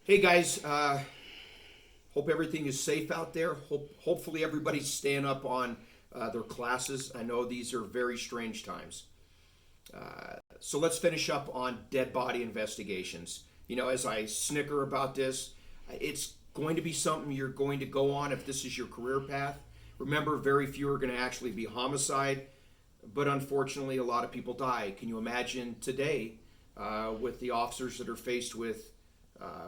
Hey guys, hope everything is safe out there. Hopefully everybody's staying up on their classes. I know these are very strange times. So let's finish up on dead body investigations. As I snicker about this, it's going to be something you're going to go on if this is your career path. Remember, very few are going to actually be homicide, but unfortunately, a lot of people die. Can you imagine today with the officers that are faced with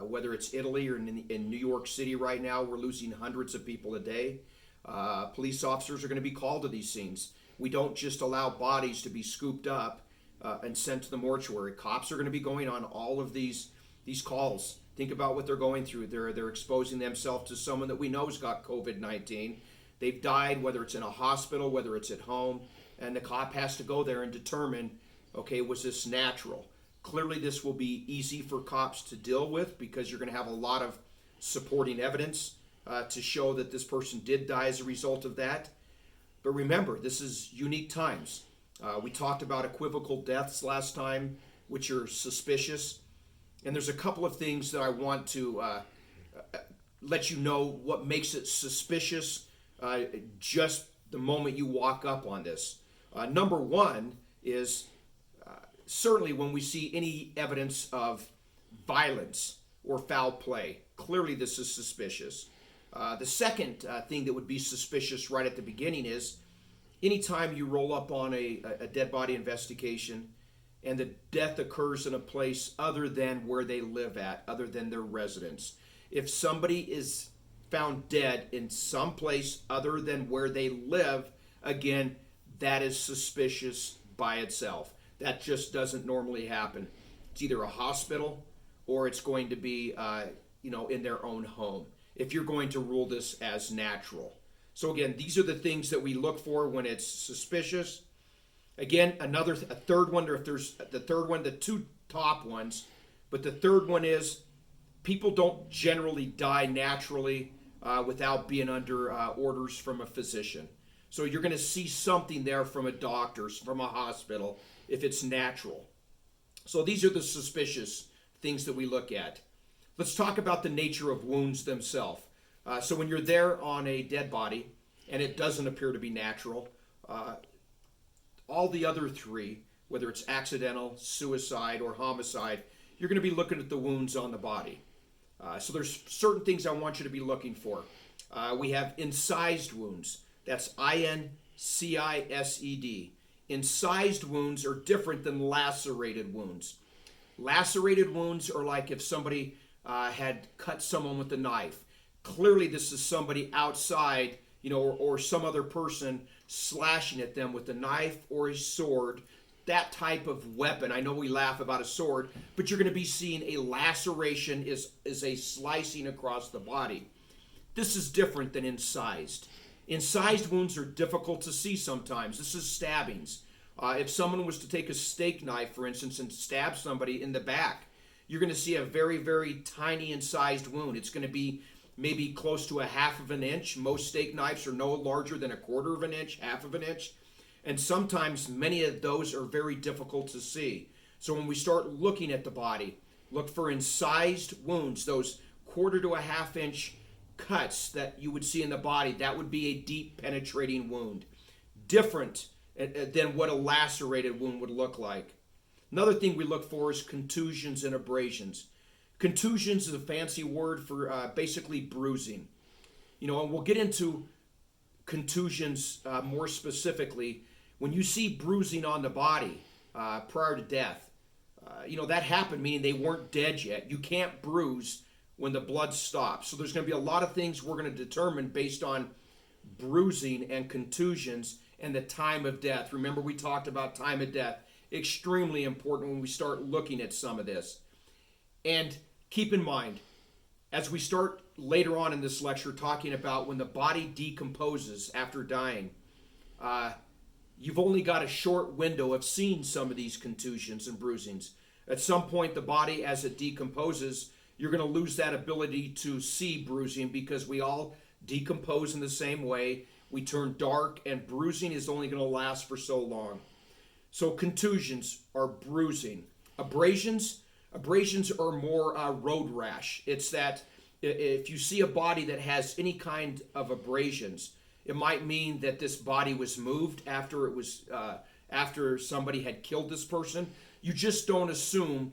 whether it's Italy or in New York City right now, we're losing hundreds of people a day. Police officers are going to be called to these scenes. We don't just allow bodies to be scooped up and sent to the mortuary. Cops are going to be going on all of these calls. Think about what they're going through. They're exposing themselves to someone that we know has got COVID-19. They've died, whether it's in a hospital, whether it's at home, and the cop has to go there and determine, okay, was this natural? Clearly, this will be easy for cops to deal with because you're going to have a lot of supporting evidence to show that this person did die as a result of that. But remember, this is unique times. We talked about equivocal deaths last time, which are suspicious. And there's a couple of things that I want to let you know what makes it suspicious just the moment you walk up on this. Number one is certainly when we see any evidence of violence or foul play. Clearly this is suspicious. The second thing that would be suspicious right at the beginning is anytime you roll up on a dead body investigation and the death occurs in a place other than where they live at, other than their residence. If somebody is found dead in some place other than where they live, again, that is suspicious by itself. That just doesn't normally happen. It's either a hospital or it's going to be, in their own home, if you're going to rule this as natural. So again, these are the things that we look for when it's suspicious. Again, a third one, or if there's the third one, the two top ones, but the third one is people don't generally die naturally without being under orders from a physician. So you're going to see something there from a doctor, from a hospital, if it's natural. So these are the suspicious things that we look at. Let's talk about the nature of wounds themselves. So when you're there on a dead body and it doesn't appear to be natural, all the other three, whether it's accidental, suicide, or homicide, you're going to be looking at the wounds on the body. So there's certain things I want you to be looking for. We have incised wounds. That's I-N-C-I-S-E-D. Incised wounds are different than lacerated wounds. Lacerated wounds are like if somebody had cut someone with a knife. Clearly this is somebody outside, or some other person slashing at them with a knife or a sword, that type of weapon. I know we laugh about a sword, but you're going to be seeing a laceration is a slicing across the body. This is different than incised. Incised wounds are difficult to see sometimes. This is stabbings. If someone was to take a steak knife, for instance, and stab somebody in the back, you're going to see a very, very tiny incised wound. It's going to be maybe close to a half of an inch. Most steak knives are no larger than a quarter of an inch, half of an inch. And sometimes many of those are very difficult to see. So when we start looking at the body, look for incised wounds, those quarter to a half inch cuts that you would see in the body. That would be a deep penetrating wound. Different than what a lacerated wound would look like. Another thing we look for is contusions and abrasions. Contusions is a fancy word for basically bruising. And we'll get into contusions more specifically. When you see bruising on the body prior to death, that happened, meaning they weren't dead yet. You can't bruise when the blood stops. So there's going to be a lot of things we're going to determine based on bruising and contusions and the time of death. Remember, we talked about time of death. Extremely important when we start looking at some of this. And keep in mind, as we start later on in this lecture talking about when the body decomposes after dying, you've only got a short window of seeing some of these contusions and bruisings. At some point, the body, as it decomposes, you're going to lose that ability to see bruising because we all decompose in the same way. We turn dark, and bruising is only going to last for so long. So contusions are bruising. Abrasions Abrasions are more road rash. It's that if you see a body that has any kind of abrasions, it might mean that this body was moved after it was after somebody had killed this person. You just don't assume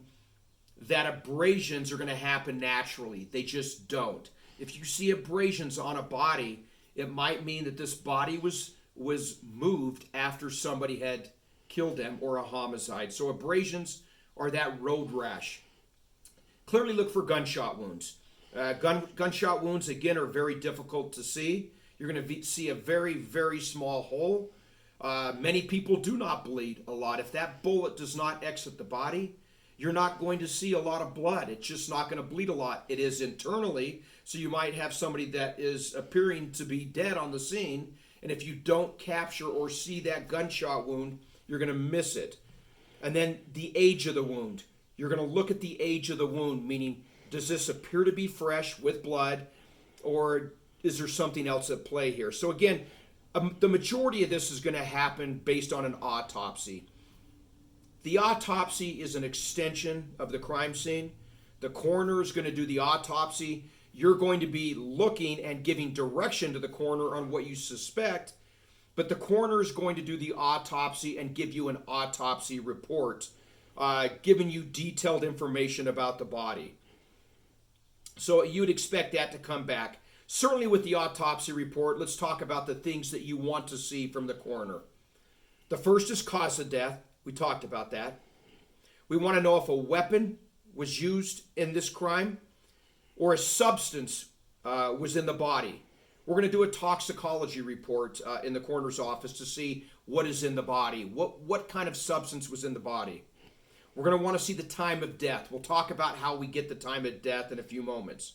that abrasions are going to happen naturally. They just don't. If you see abrasions on a body, it might mean that this body was moved after somebody had killed them, or a homicide. So abrasions are that road rash. Clearly look for gunshot wounds. Gunshot wounds, again, are very difficult to see. You're going to see a very, very small hole. Many people do not bleed a lot. If that bullet does not exit the body, you're not going to see a lot of blood. It's just not going to bleed a lot. It is internally, so you might have somebody that is appearing to be dead on the scene, and if you don't capture or see that gunshot wound, you're going to miss it. And then the age of the wound. You're going to look at the age of the wound, meaning does this appear to be fresh with blood, or is there something else at play here? So again, the majority of this is going to happen based on an autopsy. The autopsy is an extension of the crime scene. The coroner is going to do the autopsy. You're going to be looking and giving direction to the coroner on what you suspect, but the coroner is going to do the autopsy and give you an autopsy report, giving you detailed information about the body. So you'd expect that to come back. Certainly with the autopsy report, let's talk about the things that you want to see from the coroner. The first is cause of death. We talked about that. We want to know if a weapon was used in this crime or a substance was in the body. We're going to do a toxicology report in the coroner's office to see what is in the body, what kind of substance was in the body. We're going to want to see the time of death. We'll talk about how we get the time of death in a few moments.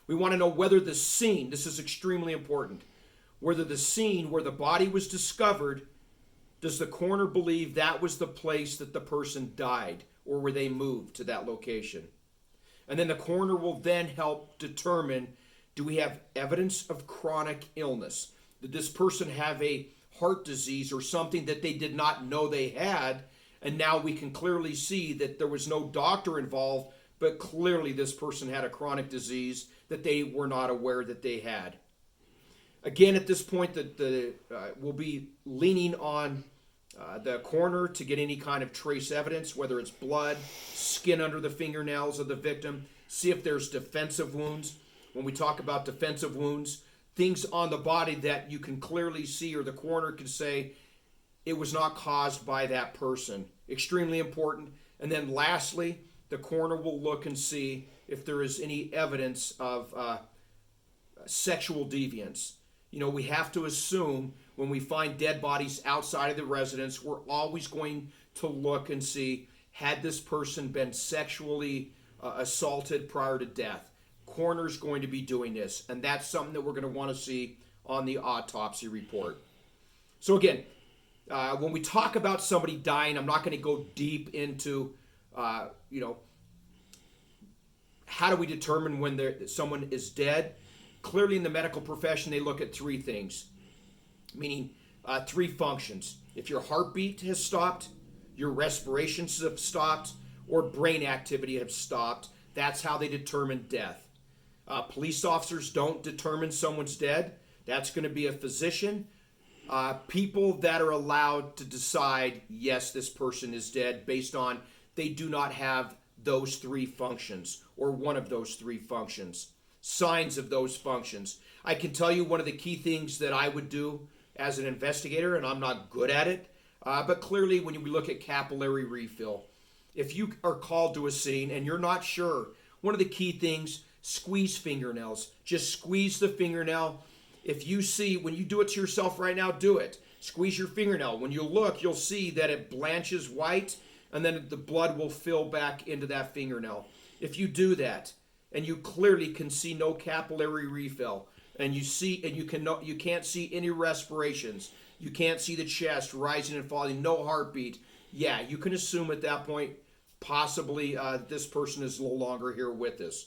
We want to know whether the scene, this is extremely important, whether the scene where the body was discovered, does the coroner believe that was the place that the person died, or were they moved to that location? And then the coroner will then help determine, do we have evidence of chronic illness? Did this person have a heart disease or something that they did not know they had? And now we can clearly see that there was no doctor involved, but clearly this person had a chronic disease that they were not aware that they had. Again, at this point, we'll be leaning on the coroner to get any kind of trace evidence, whether it's blood, skin under the fingernails of the victim, see if there's defensive wounds. When we talk about defensive wounds, things on the body that you can clearly see, or the coroner can say, it was not caused by that person. Extremely important. And then lastly, the coroner will look and see if there is any evidence of sexual deviance. You know, we have to assume when we find dead bodies outside of the residence, we're always going to look and see, had this person been sexually assaulted prior to death? Coroner's going to be doing this, and that's something that we're going to want to see on the autopsy report. So again, when we talk about somebody dying, I'm not going to go deep into, how do we determine when someone is dead? Clearly in the medical profession, they look at three things, meaning three functions. If your heartbeat has stopped, your respirations have stopped, or brain activity have stopped, that's how they determine death. Police officers don't determine someone's dead. That's going to be a physician. People that are allowed to decide, yes, this person is dead, based on they do not have those three functions, or one of those three functions, signs of those functions. I can tell you one of the key things that I would do as an investigator, and I'm not good at it, but clearly when we look at capillary refill, if you are called to a scene and you're not sure, one of the key things, squeeze fingernails. Just squeeze the fingernail. If you see, when you do it to yourself right now, do it. Squeeze your fingernail. When you look, you'll see that it blanches white, and then the blood will fill back into that fingernail. If you do that, and you clearly can see no capillary refill, and you can't see any respirations, you can't see the chest rising and falling, no heartbeat, yeah, you can assume at that point possibly this person is no longer here with us.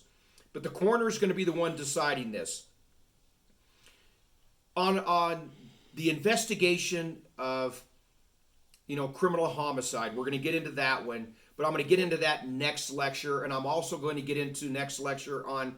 But the coroner is going to be the one deciding this. On the investigation of criminal homicide, we're going to get into that one. but I'm going to get into that next lecture, and I'm also going to get into next lecture on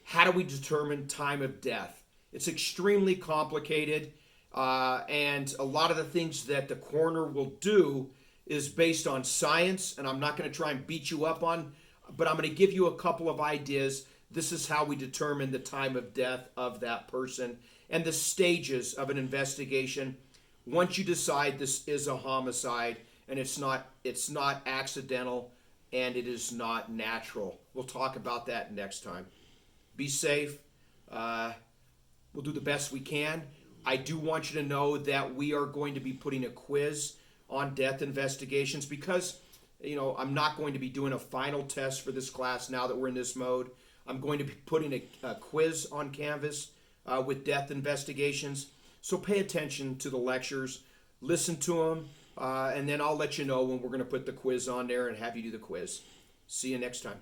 how do we determine time of death. It's extremely complicated, and a lot of the things that the coroner will do is based on science, and I'm not going to try and beat you up on, but I'm going to give you a couple of ideas. This is how we determine the time of death of that person and the stages of an investigation. Once you decide this is a homicide and it's not accidental and it is not natural. We'll talk about that next time. Be safe. We'll do the best we can. I do want you to know that we are going to be putting a quiz on death investigations because, I'm not going to be doing a final test for this class now that we're in this mode. I'm going to be putting a quiz on Canvas with death investigations. So pay attention to the lectures, listen to them, and then I'll let you know when we're going to put the quiz on there and have you do the quiz. See you next time.